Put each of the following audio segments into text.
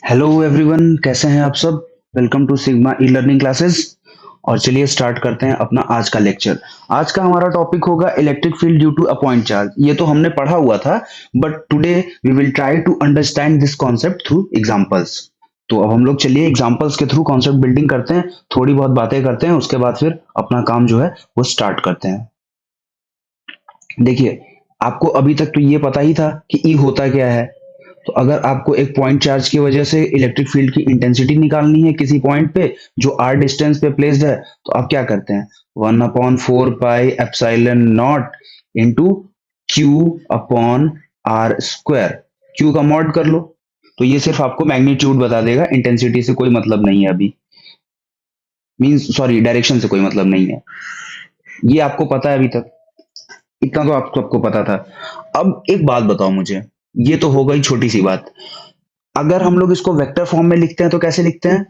Hello everyone, कैसे हैं आप सब। Welcome to sigma e learning classes. और चलिए स्टार्ट करते हैं अपना आज का लेक्चर। आज का हमारा टॉपिक होगा electric field due to a point charge. ये तो हमने पढ़ा हुआ था, but today we will try to understand this concept through examples. तो अब हम लोग चलिए एग्जांपल्स के थ्रू कॉन्सेप्ट बिल्डिंग करते हैं, थोड़ी बहुत बातें करते हैं, उसके बाद फिर अपना काम जो है वो स्टार्ट करते हैं। देखिए, आपको अभी तक तो ये पता ही था कि ई होता क्या है। तो अगर आपको एक पॉइंट चार्ज की वजह से इलेक्ट्रिक फील्ड की इंटेंसिटी निकालनी है किसी पॉइंट पे जो आर डिस्टेंस पे प्लेस्ड है, तो आप क्या करते हैं, 1/4 pi epsilon not into q upon r square. Q का मॉड कर लो। तो ये सिर्फ आपको मैग्नीट्यूड बता देगा, इंटेंसिटी से कोई मतलब नहीं है अभी। मीन्स सॉरी, डायरेक्शन से कोई मतलब नहीं है। ये आपको पता है अभी तक, इतना तो आपको सबको पता था। अब एक बात बताओ मुझे, ये तो हो गई छोटी सी बात। अगर हम लोग इसको वेक्टर फॉर्म में लिखते हैं तो कैसे लिखते हैं।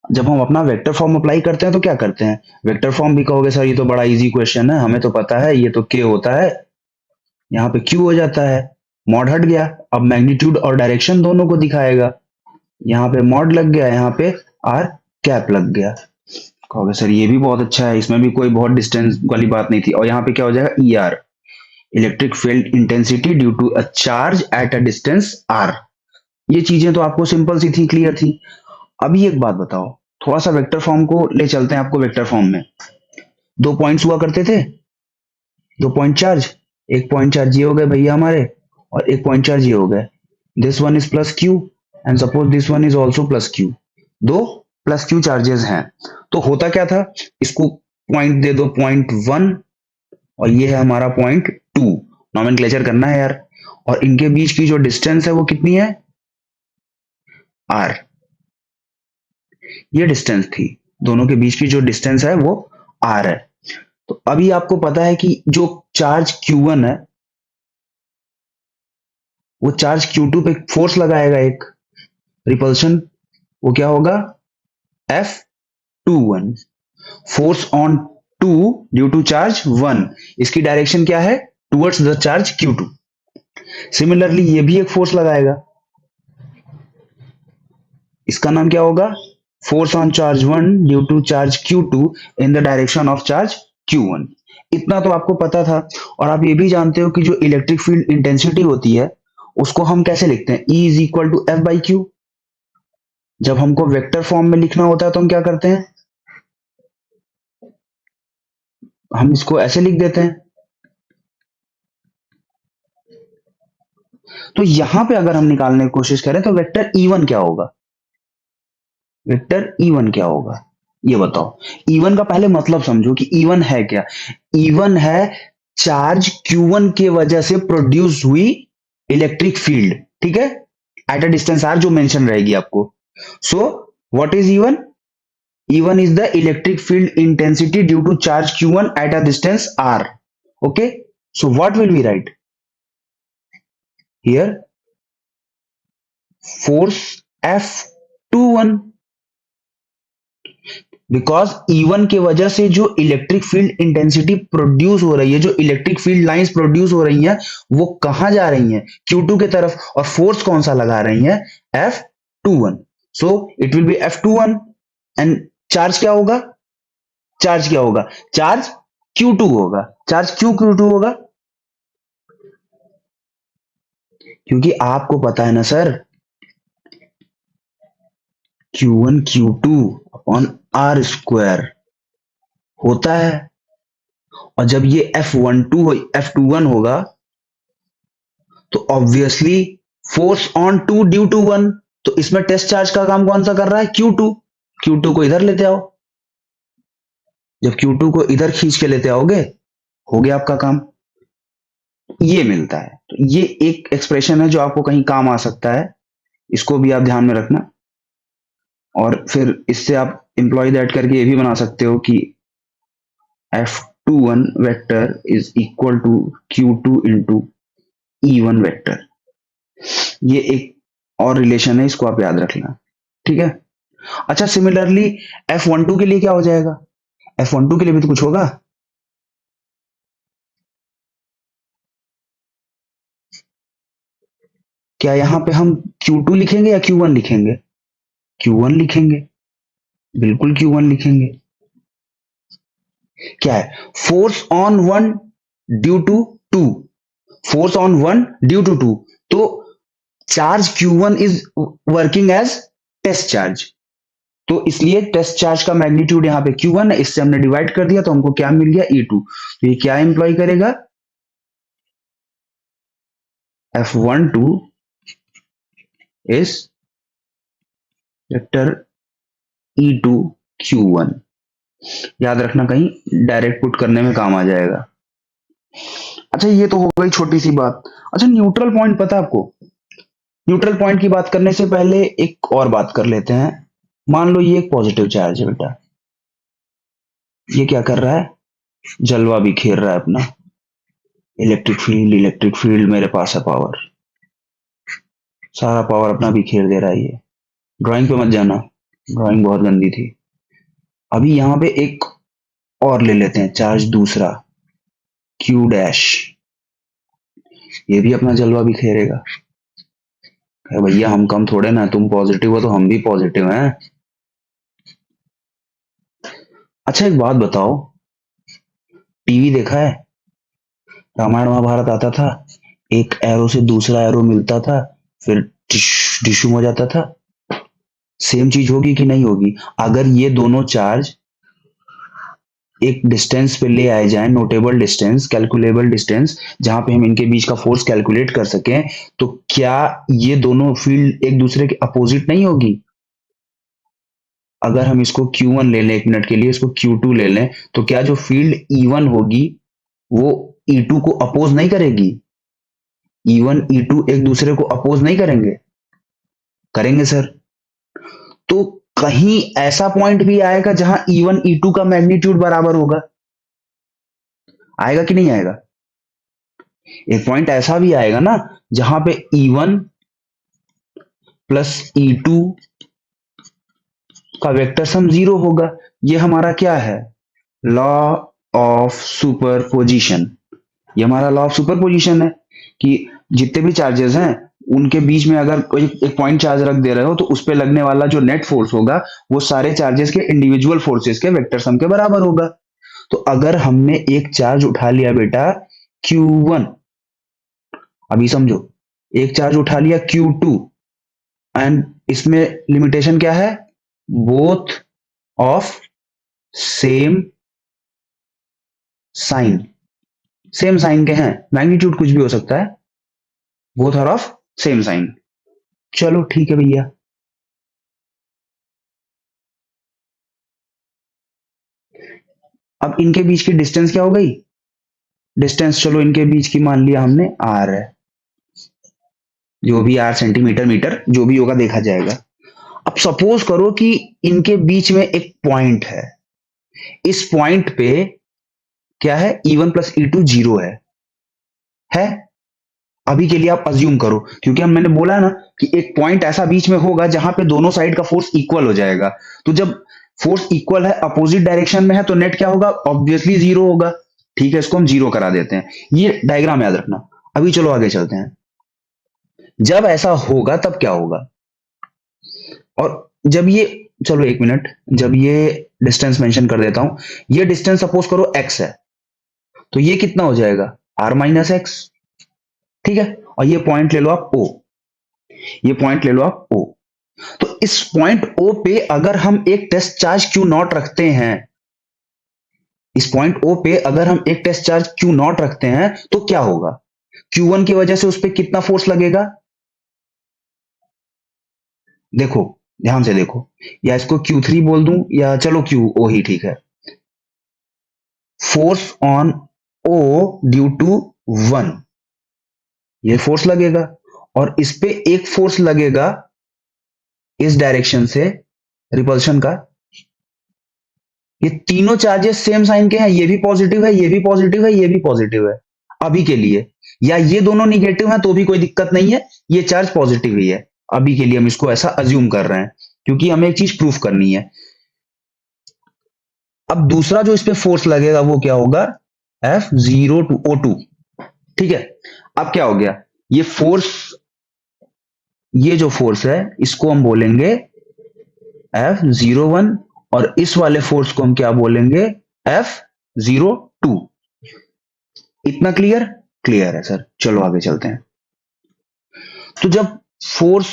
जब हम अपना वेक्टर फॉर्म अप्लाई करते हैं तो क्या करते हैं। वेक्टर फॉर्म भी कहोगे सर ये तो बड़ा इजी क्वेश्चन है, हमें तो पता है, ये तो के होता है, यहाँ पे क्यू हो जाता है। मॉड हट गया, अब मैग्नीट्यूड और डायरेक्शन दोनों को दिखाएगा। यहाँ पे मॉड लग गया, यहाँ पे आर कैप लग गया। कहोगे सर ये भी बहुत अच्छा है, इसमें भी कोई बहुत डिस्टेंस वाली बात नहीं थी। और यहाँ पे क्या हो जाएगा, E R, electric field intensity due to a charge at a distance r. ये चीजें तो आपको सिंपल सी थी, क्लियर थी। अभी एक बात बताओ, थोड़ा सा वेक्टर फॉर्म को ले चलते हैं आपको वेक्टर फॉर्म में। दो पॉइंट्स हुआ करते थे, दो पॉइंट चार्ज। एक पॉइंट चार्ज ये हो गए भैया हमारे, और एक पॉइंट चार्ज ये हो गए। This one is plus Q and suppose this one is also plus Q. दो प्लस क्यू चार्जेस हैं। तो होता क्या था, इसको पॉइंट दे दो पॉइंट वन, और ये है हमारा पॉइंट टू। नॉमेनक्लेचर करना है यार। और इनके बीच की जो डिस्टेंस है वो कितनी है, आर। ये डिस्टेंस थी, दोनों के बीच की जो डिस्टेंस है वो आर है। तो अभी आपको पता है कि जो चार्ज Q1 है वो चार्ज Q2 पे फोर्स लगाएगा, एक रिपल्शन। वो क्या होगा, F21। Force on two due to charge one, इसकी डायरेक्शन क्या है, towards the charge Q2। Similarly ये भी एक फोर्स लगाएगा, इसका नाम क्या होगा, force on charge one due to charge Q2 in the direction of charge Q1। इतना तो आपको पता था। और आप ये भी जानते हो कि जो इलेक्ट्रिक फील्ड इंटेंसिटी होती है उसको हम कैसे लिखते हैं, E is equal to F by q. जब हमको वेक्टर फॉर्म में लिखना होता है तो हम क्या करते हैं, हम इसको ऐसे लिख देते हैं। तो यहां पे अगर हम निकालने की कोशिश करें तो वेक्टर E1 क्या होगा, वेक्टर E1 क्या होगा, ये बताओ। E1 का पहले मतलब समझो कि E1 है क्या। E1 है चार्ज Q1 के वजह से प्रोड्यूस हुई इलेक्ट्रिक फील्ड, ठीक है, एट अ डिस्टेंस आर, जो मेंशन रहेगी आपको। So what is E1, E1 is the electric field intensity due to charge Q1 at a distance R. Okay, so what will we write here, force F21, because E1 के वजह से जो electric field intensity produce हो रही है, जो electric field lines produce हो रही हैं, वो कहां जा रही हैं, Q2 की तरफ। और फोर्स कौन सा लगा रही है, F21। So it will be F21। And charge क्या होगा, चार्ज क्या होगा, चार्ज Q2 होगा। चार्ज क्यों Q2 होगा, क्योंकि आपको पता है ना sir, Q1 Q2 upon r square होता है। और जब ये F21 होगा तो obviously force on two due to one. तो इसमें टेस्ट चार्ज का काम कौन सा कर रहा है, Q2। Q2 को इधर लेते आओ, जब Q2 को इधर खींच के लेते आओगे, हो गया आपका काम। ये मिलता है। तो ये एक एक्सप्रेशन है जो आपको कहीं काम आ सकता है, इसको भी आप ध्यान में रखना। और फिर इससे आप इंप्लॉय दैट करके ये भी बना सकते हो कि F21 vector is equal to Q2 into E1 vector. ये एक और रिलेशन है, इसको आप याद रखना, ठीक है। अच्छा, सिमिलरली F12 के लिए क्या हो जाएगा, F12 के लिए भी तो कुछ होगा। क्या यहाँ पे हम Q2 लिखेंगे या Q1 लिखेंगे? Q1 लिखेंगे, बिल्कुल Q1 लिखेंगे। क्या है? Force on one due to two, force on one due to two, तो charge Q1 is working as test charge, तो इसलिए टेस्ट चार्ज का मैग्नीट्यूड यहाँ पे Q1 है, इससे हमने डिवाइड कर दिया तो हमको क्या मिल गया? E2। तो ये क्या इंप्लॉय करेगा? F12 is vector E2 Q1। याद रखना, कहीं डायरेक्ट पुट करने में काम आ जाएगा। अच्छा, ये तो हो गई छोटी सी बात। अच्छा, न्यूट्रल पॉइंट पता है आपको? न्यूट्रल पॉइंट की बात करने से पहले एक और बात कर लेते हैं। मान लो ये एक पॉजिटिव चार्ज है बेटा, ये क्या कर रहा है? जलवा बिखेर रहा है अपना। इलेक्ट्रिक फील्ड मेरे पास है, पावर, सारा पावर अपना बिखेर दे रहा है ये। ड्राइंग पे मत जाना, ड्राइंग बहुत गंदी थी। अभी यहाँ पे एक और ले लेते हैं चार्ज दूसरा, Q डैश, ये भी अपना जलवा बिखेरेगा। भैया हम कम थोड़े ना, तुम पॉजिटिव हो तो हम भी पॉजिटिव हैं। अच्छा, एक बात बताओ, टीवी देखा है? रामायण महाभारत आता था, एक एरो से दूसरा एरो मिलता था, फिर डिशुम हो जाता था। सेम चीज होगी कि नहीं होगी? अगर ये दोनों चार्ज एक डिस्टेंस पे ले आए जाएं, नोटेबल डिस्टेंस, कैलकुलेबल डिस्टेंस, जहां पे हम इनके बीच का फोर्स कैलकुलेट कर सकें, तो क्या ये दोनों फील्ड एक दूसरे के अपोजिट नहीं होगी? अगर हम इसको Q1 ले लें, 1 मिनट के लिए इसको Q2 ले लें, तो क्या जो फील्ड E1 होगी वो E2 को अपोज नहीं करेगी? E1 E2 एक दूसरे को अपोज नहीं करेंगे? करेंगे सर। तो कहीं ऐसा पॉइंट भी आएगा जहां E1 E2 का मैग्नीट्यूड बराबर होगा, आएगा कि नहीं आएगा? एक पॉइंट ऐसा भी आएगा ना जहां पे E1 प्लस E2 का वेक्टर सम 0 होगा। ये हमारा क्या है? Law of superposition. ये हमारा लॉ ऑफ सुपरपोजिशन है कि जितने भी चार्जेस हैं उनके बीच में अगर कोई एक पॉइंट चार्ज रख दे रहे हो तो उस पे लगने वाला जो नेट फोर्स होगा वो सारे चार्जेस के इंडिविजुअल फोर्सेस के वेक्टर सम के बराबर होगा। तो अगर हमने एक चार्ज उठा लिया बेटा Q1, अभी समझो, एक चार्ज उठा लिया Q2, एंड इसमें लिमिटेशन क्या है? Both of same sign, same sign के हैं, मैग्नीट्यूड कुछ भी हो सकता है, both are of same sign. चलो ठीक है भैया। अब इनके बीच की डिस्टेंस क्या हो गई? डिस्टेंस चलो इनके बीच की मान लिया हमने R है, जो भी R सेंटीमीटर मीटर जो भी होगा देखा जाएगा। अब सपोज करो कि इनके बीच में एक पॉइंट है, इस पॉइंट पे क्या है? E1 प्लस E2 जीरो है? अभी के लिए आप अज्यूम करो, क्योंकि हम मैंने बोला ना कि एक पॉइंट ऐसा बीच में होगा जहां पे दोनों साइड का फोर्स इक्वल हो जाएगा। तो जब फोर्स इक्वल है, अपोजिट डायरेक्शन में है, तो नेट क्या होगा? ऑब्वियसली जीरो होगा। ठीक है, इसको हम जीरो करा देते हैं। ये डायग्राम याद रखना। अभी चलो आगे चलते हैं। जब ऐसा होगा तब क्या होगा? और जब ये, चलो 1 मिनट, जब ये डिस्टेंस मेंशन कर देता हूं, ये डिस्टेंस सपोज करो x है, तो ये कितना हो जाएगा? R minus x. ठीक है, और ये पॉइंट ले लो आप O, ये पॉइंट ले लो आप O। तो इस पॉइंट O पे अगर हम एक टेस्ट चार्ज Q नॉट रखते हैं, इस पॉइंट O पे अगर हम एक टेस्ट चार्ज Q नॉट रखते हैं, तो क्या होगा? Q1 की वजह से उस पर कितना फोर्स लगेगा? देखो, ध्यान से देखो, या इसको Q3 बोल दूं या चलो QO ही ठीक है। Force on O due to 1, ये फोर्स लगेगा, और इस पे एक फोर्स लगेगा इस डायरेक्शन से, रिपल्शन का। ये तीनों चार्जेस सेम साइन के हैं, ये भी पॉजिटिव है, ये भी पॉजिटिव है, ये भी पॉजिटिव है अभी के लिए। या ये दोनों निगेटिव हैं तो भी कोई दिक्कत नहीं है, ये चार्ज पॉजिटिव ही है। अभी के लिए हम इसको ऐसा अज्यूम कर रहे हैं क्योंकि हमें एक चीज प्रूफ करनी है। अब दूसरा जो इस पे फोर्स लगेगा वो क्या होगा? F0 to O2। ठीक है, अब क्या हो गया? ये फोर्स ये जो फोर्स है इसको हम बोलेंगे F01 और इस वाले फोर्स को हम क्या बोलेंगे F02। इतना क्लियर? क्लियर है सर, चलो आगे चलते हैं। तो जब फोर्स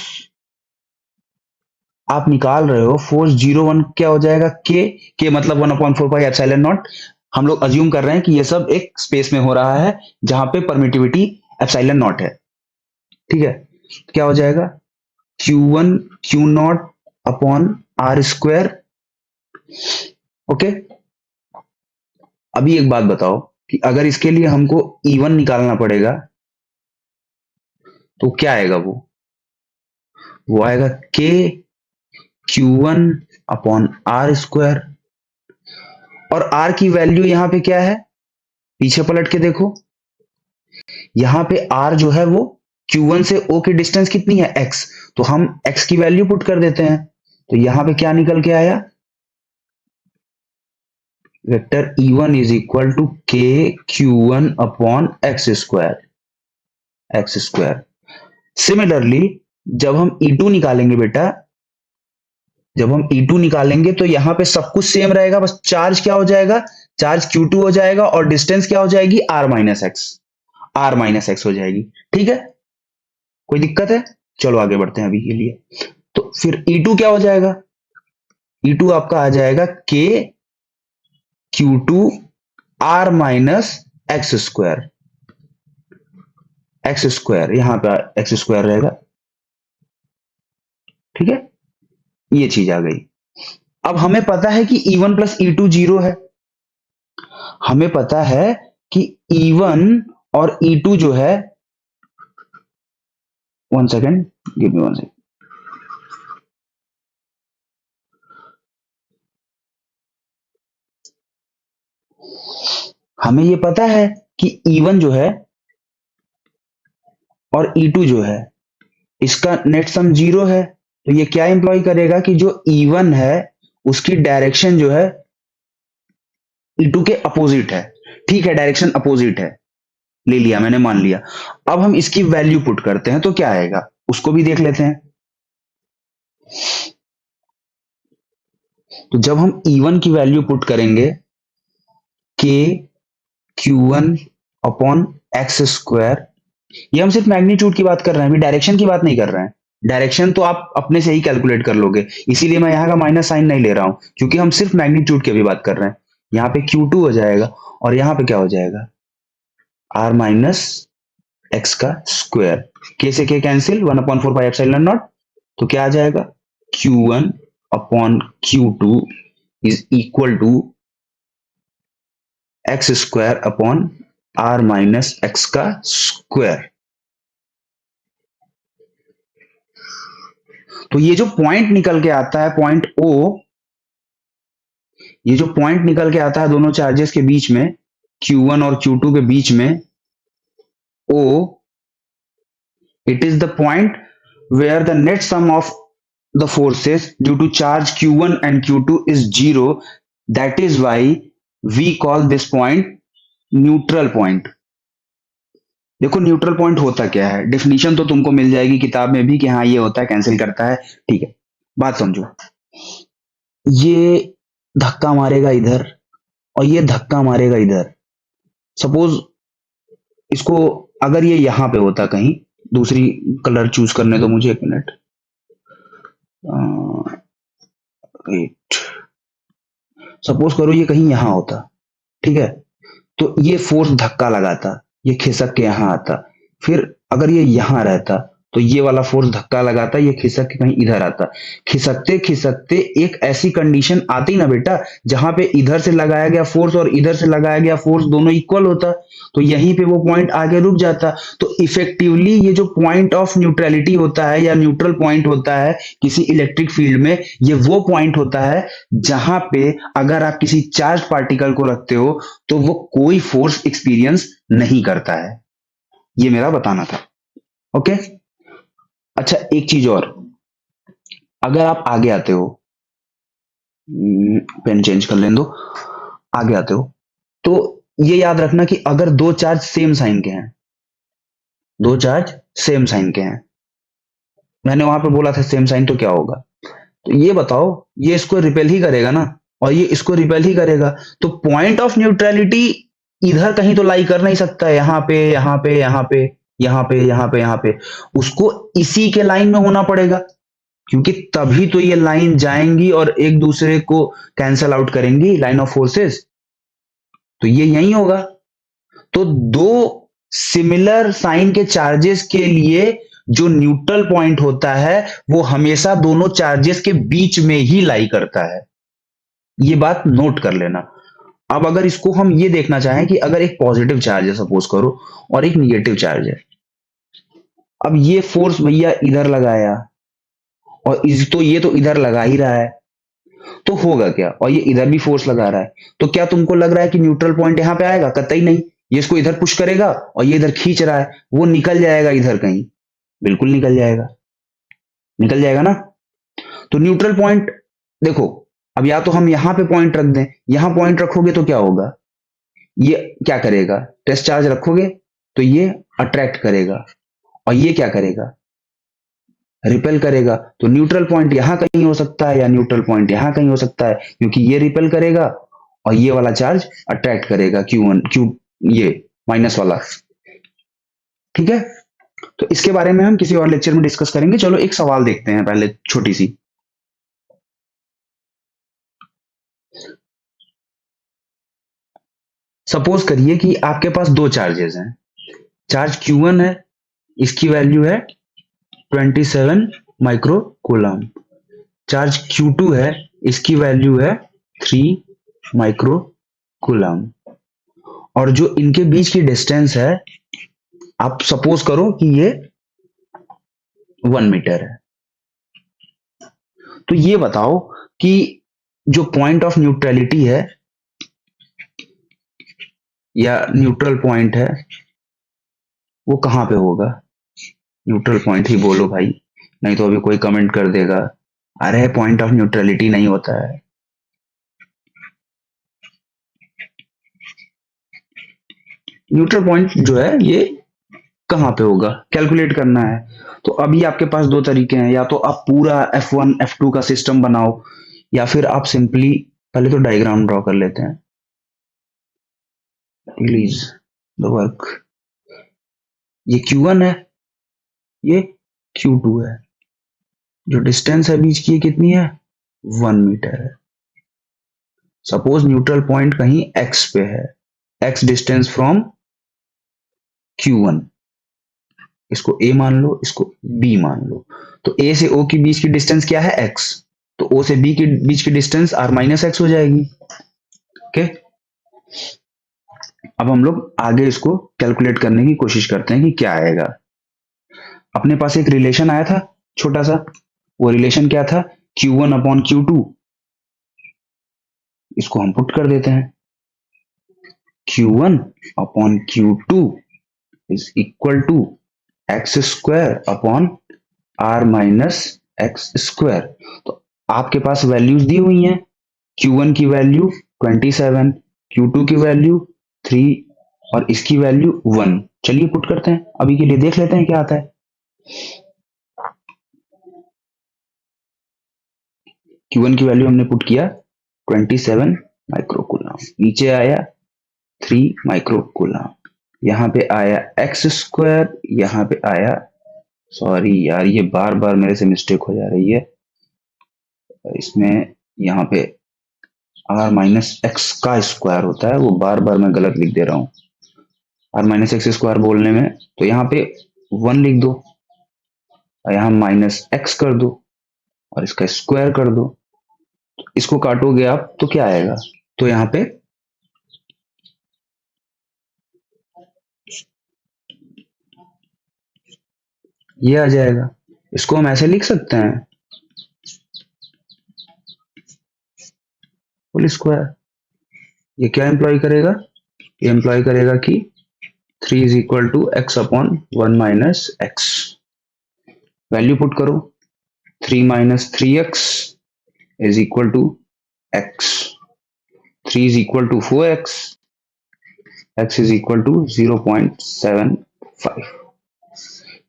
आप निकाल रहे हो, फोर्स 01 क्या हो जाएगा, के मतलब 1/4πε0। हम लोग अज्यूम कर रहे हैं कि ये सब एक स्पेस में हो रहा है जहां पे परमिटिविटी ε0 है, ठीक है। क्या हो जाएगा Q1 Q0 upon r square. Okay, अभी एक बात बताओ कि अगर इसके लिए हमको E1 निकालना पड़ेगा तो क्या आएगा, वो आएगा के Q1 अपॉन आर स्क्वायर। और आर की वैल्यू यहां पे क्या है, पीछे पलट के देखो, यहां पे आर जो है वो Q1 से O की डिस्टेंस कितनी है x, तो हम x की वैल्यू पुट कर देते हैं। तो यहां पे क्या निकल के आया, vector E1 is equal to के Q1 upon x square. Similarly जब हम E2 निकालेंगे बेटा, जब हम E2 निकालेंगे तो यहां पे सब कुछ सेम रहेगा, बस चार्ज क्या हो जाएगा, चार्ज Q2 हो जाएगा और डिस्टेंस क्या हो जाएगी आर माइनस एक्स हो जाएगी। ठीक है, कोई दिक्कत है? चलो आगे बढ़ते हैं अभी के लिए। तो फिर E2 क्या हो जाएगा, E2 आपका आ जाएगा के Q2 are minus x square, यहां पे एक्स स्क्वायर रहेगा। ठीक है, ये चीज आ गई। अब हमें पता है कि E1 प्लस E2 जीरो है, हमें पता है कि E1 और E2 जो है, one second, give me one second, हमें ये पता है कि E1 जो है और E2 जो है इसका नेट सम जीरो है। तो ये क्या इंप्लॉय करेगा कि जो E1 है उसकी डायरेक्शन जो है E2 के अपोजिट है। ठीक है, डायरेक्शन अपोजिट है, ले लिया मैंने, मान लिया। अब हम इसकी वैल्यू पुट करते हैं तो क्या आएगा, उसको भी देख लेते हैं। तो जब हम E1 की वैल्यू पुट करेंगे के Q1 अपॉन एक्स स्क्वायर, ये हम सिर्फ मैग्नीट्यूड की बात कर रहे हैं, अभी डायरेक्शन की बात नहीं कर रहे हैं। डायरेक्शन तो आप अपने से ही कैलकुलेट कर लोगे, इसीलिए मैं यहाँ का माइनस साइन नहीं ले रहा हूं, क्योंकि हम सिर्फ मैग्नीट्यूड की भी बात कर रहे हैं। यहाँ पे Q2 हो जाएगा और यहाँ पे क्या हो जाएगा, आर माइनस एक्स का स्क्वायर। के से के कैंसिल, 1/4πε0। तो क्या आ जाएगा, Q1 upon Q2 is equal to x square upon r minus x का स्क्वायर। तो ये जो पॉइंट निकल के आता है, पॉइंट O, ये जो पॉइंट निकल के आता है दोनों चार्जेस के बीच में, Q1 और Q2 के बीच में, O, it is the point where the net sum of the forces due to charge Q1 and Q2 is zero. That is why we call this point neutral point. देखो neutral point होता क्या है, definition तो तुमको मिल जाएगी किताब में भी कि हाँ ये होता है, कैंसिल करता है। ठीक है, बात समझो, ये धक्का मारेगा इधर और ये धक्का मारेगा इधर। सपोज इसको, अगर ये यहां पे होता कहीं, दूसरी कलर चूज करने दो मुझे, एक मिनट, सपोज करो ये कहीं यहां होता, ठीक है, तो ये फोर्स धक्का लगाता, ये खिसक के यहां आता। फिर अगर ये यहां रहता तो ये वाला फोर्स धक्का लगाता, ये खिसक के कहीं इधर आता। खिसकते खिसकते एक ऐसी कंडीशन आती ना बेटा, जहां पे इधर से लगाया गया फोर्स और इधर से लगाया गया फोर्स दोनों इक्वल होता, तो यहीं पे वो पॉइंट आगे रुक जाता। तो इफेक्टिवली ये जो पॉइंट ऑफ न्यूट्रलिटी होता है या न्यूट्रल पॉइंट होता है किसी इलेक्ट्रिक फील्ड में, ये वो पॉइंट होता है जहां पे अगर आप किसी चार्ज पार्टिकल को रखते हो तो वो कोई फोर्स एक्सपीरियंस नहीं करता है। ये मेरा बताना था। ओके, अच्छा एक चीज और, अगर आप आगे आते हो, पेन चेंज कर लें दो, आगे आते हो तो ये याद रखना कि अगर दो चार्ज सेम साइन के हैं, दो चार्ज सेम साइन के हैं, मैंने वहां पे बोला था सेम साइन, तो क्या होगा? तो ये बताओ, ये इसको रिपेल ही करेगा ना, और ये इसको रिपेल ही करेगा। तो पॉइंट ऑफ न्यूट्रलिटी इधर कहीं तो लाई कर नहीं सकता है, यहाँ पे, यहाँ पे, यहाँ पे, यहाँ पे, यहाँ पे, यहाँ पे। उसको इसी के लाइन में होना पड़ेगा, क्योंकि तभी तो ये लाइन जाएंगी और एक दूसरे को कैंसल आउट करेंगी, लाइन ऑफ फोर्सेस। तो ये यही होगा। तो दो सिमिलर साइन के चार्जेस के लिए जो न्यूट्रल पॉइंट होता है वो हमेशा दोनों चार्जेस के बीच में ही लाई करता है। ये बात नोट कर लेना। अब अगर इसको हम ये देखना चाहें कि अगर एक पॉजिटिव चार्ज है सपोज करो, और एक निगेटिव चार्ज है, अब ये फोर्स भैया इधर लगाया, और इस तो ये तो इधर लगा ही रहा है, तो होगा क्या? और ये इधर भी फोर्स लगा रहा है, तो क्या तुमको लग रहा है कि न्यूट्रल पॉइंट यहां पे आएगा? कतई नहीं। ये इसको इधर पुश करेगा और ये इधर खींच रहा है, वो निकल जाएगा इधर कहीं, बिल्कुल निकल जाएगा, निकल जाएगा ना। तो न्यूट्रल पॉइंट देखो, अब या तो हम यहां पे पॉइंट रख दें, यहां पॉइंट रखोगे तो क्या होगा? ये क्या करेगा? टेस्ट चार्ज रखोगे तो ये अट्रैक्ट करेगा, और ये क्या करेगा? रिपेल करेगा। तो न्यूट्रल पॉइंट यहां कहीं हो सकता है, या न्यूट्रल पॉइंट यहां कहीं हो सकता है, क्योंकि ये रिपेल करेगा और ये वाला चार्ज अट्रैक्ट करेगा, Q1 Q, ये माइनस वाला। ठीक है, तो इसके बारे में हम किसी और लेक्चर में डिस्कस करेंगे। चलो एक सवाल देखते हैं पहले, छोटी सी। सपोज करिए कि आपके पास दो चार्जेस हैं, चार्ज Q1 है, इसकी वैल्यू है 27 माइक्रो कूलम। चार्ज Q2 है, इसकी वैल्यू है 3 माइक्रो कूलम। और जो इनके बीच की डिस्टेंस है, आप सपोज करो कि ये 1 मीटर है। तो ये बताओ कि जो पॉइंट ऑफ न्यूट्रलिटी है या न्यूट्रल पॉइंट है, वो कहां पे होगा? न्यूट्रल पॉइंट ही बोलो भाई, नहीं तो अभी कोई कमेंट कर देगा अरे पॉइंट ऑफ न्यूट्रलिटी नहीं होता है। न्यूट्रल पॉइंट जो है ये कहां पे होगा, कैलकुलेट करना है। तो अभी आपके पास दो तरीके हैं, या तो आप पूरा F1 F2 का सिस्टम बनाओ, या फिर आप सिंपली पहले तो डायग्राम ड्रॉ कर लेते हैं, रिलीज द वर्क। ये Q1 है, ये Q2 है, जो डिस्टेंस है बीच की ये कितनी है? 1 मीटर है। सपोज न्यूट्रल पॉइंट कहीं X पे है, X डिस्टेंस फ्रॉम Q1, इसको A मान लो, इसको B मान लो। तो A से O के बीच की डिस्टेंस क्या है? X। तो O से B के बीच की डिस्टेंस R माइनस एक्स हो जाएगी। ओके, अब हम लोग आगे इसको कैलकुलेट करने की कोशिश करते हैं कि क्या आएगा। अपने पास एक रिलेशन आया था छोटा सा, वो रिलेशन क्या था? Q1 upon Q2। इसको हम पुट कर देते हैं, Q1 upon Q2 is equal to x square upon R minus x square. तो आपके पास वैल्यूज दी हुई हैं, Q1 की वैल्यू 27, Q2 की वैल्यू 3, और इसकी वैल्यू 1। चलिए पुट करते हैं, अभी के लिए देख लेते हैं क्या आता है। Q1 की वैल्यू हमने पुट किया 27 माइक्रोकूलम, नीचे आया 3 माइक्रोकूलम, यहाँ पे आया एक्स स्क्वायर, यहाँ पे आया, सॉरी यार ये बार बार मेरे से मिस्टेक हो जा रही है इसमें, यहाँ पे R माइनस एक्स का स्क्वायर होता है, वो बार बार मैं गलत लिख दे रहा हूँ R माइनस एक्स स्क्वायर बोलने में। तो यहाँ पे 1 लिख दो, और यहाँ माइनस एक्स कर दो, और इसका स्क्वायर कर दो। इसको काटोगे आप तो क्या आएगा? तो यहाँ पे ये आ जाएगा। इसको हम ऐसे लिख सकते हैं, होल स्क्वायर। ये क्या एम्प्लॉय करेगा? ये एम्प्लॉय करेगा कि 3 is equal to x upon 1 minus x. Value put करो, 3 minus 3x is equal to x, 3 is equal to 4x, x is equal to 0.75,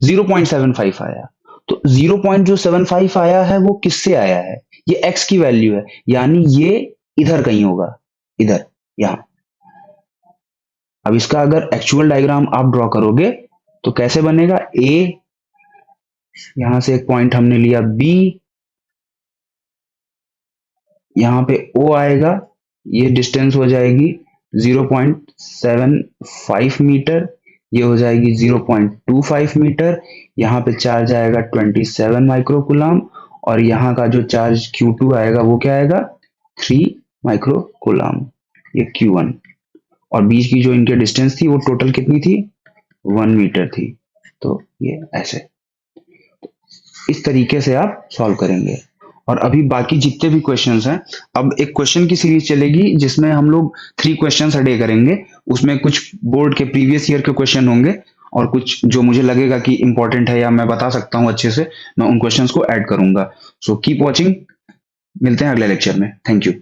0.75 आया। तो 0.75 आया है वो किससे आया है, ये x की वैल्यू है, यानी ये इधर कहीं होगा, इधर, यहाँ। अब इसका अगर एक्चुअल डायग्राम आप ड्रॉ करोगे तो कैसे बनेगा, a, यहां से एक पॉइंट हमने लिया b, यहाँ पे O आएगा, ये डिस्टेंस हो जाएगी 0.75 मीटर, ये हो जाएगी 0.25 मीटर, यहाँ पे चार्ज आएगा 27 माइक्रोकूलम, और यहाँ का जो चार्ज Q2 आएगा वो क्या आएगा, 3 माइक्रोकूलम, ये Q1, और बीच की जो इनके डिस्टेंस थी वो टोटल कितनी थी, 1 मीटर थी। तो ये ऐसे, इस तरीके से आप सॉल्व करेंगे। और अभी बाकी जितने भी क्वेश्चंस हैं, अब एक क्वेश्चन की सीरीज चलेगी जिसमें हम लोग 3 क्वेश्चंस अ डे करेंगे। उसमें कुछ बोर्ड के प्रीवियस ईयर के क्वेश्चन होंगे और कुछ जो मुझे लगेगा कि इंपॉर्टेंट है या मैं बता सकता हूं अच्छे से, मैं उन क्वेश्चंस को ऐड करूंगा। सो कीप वॉचिंग, मिलते हैं अगले लेक्चर में। Thank you.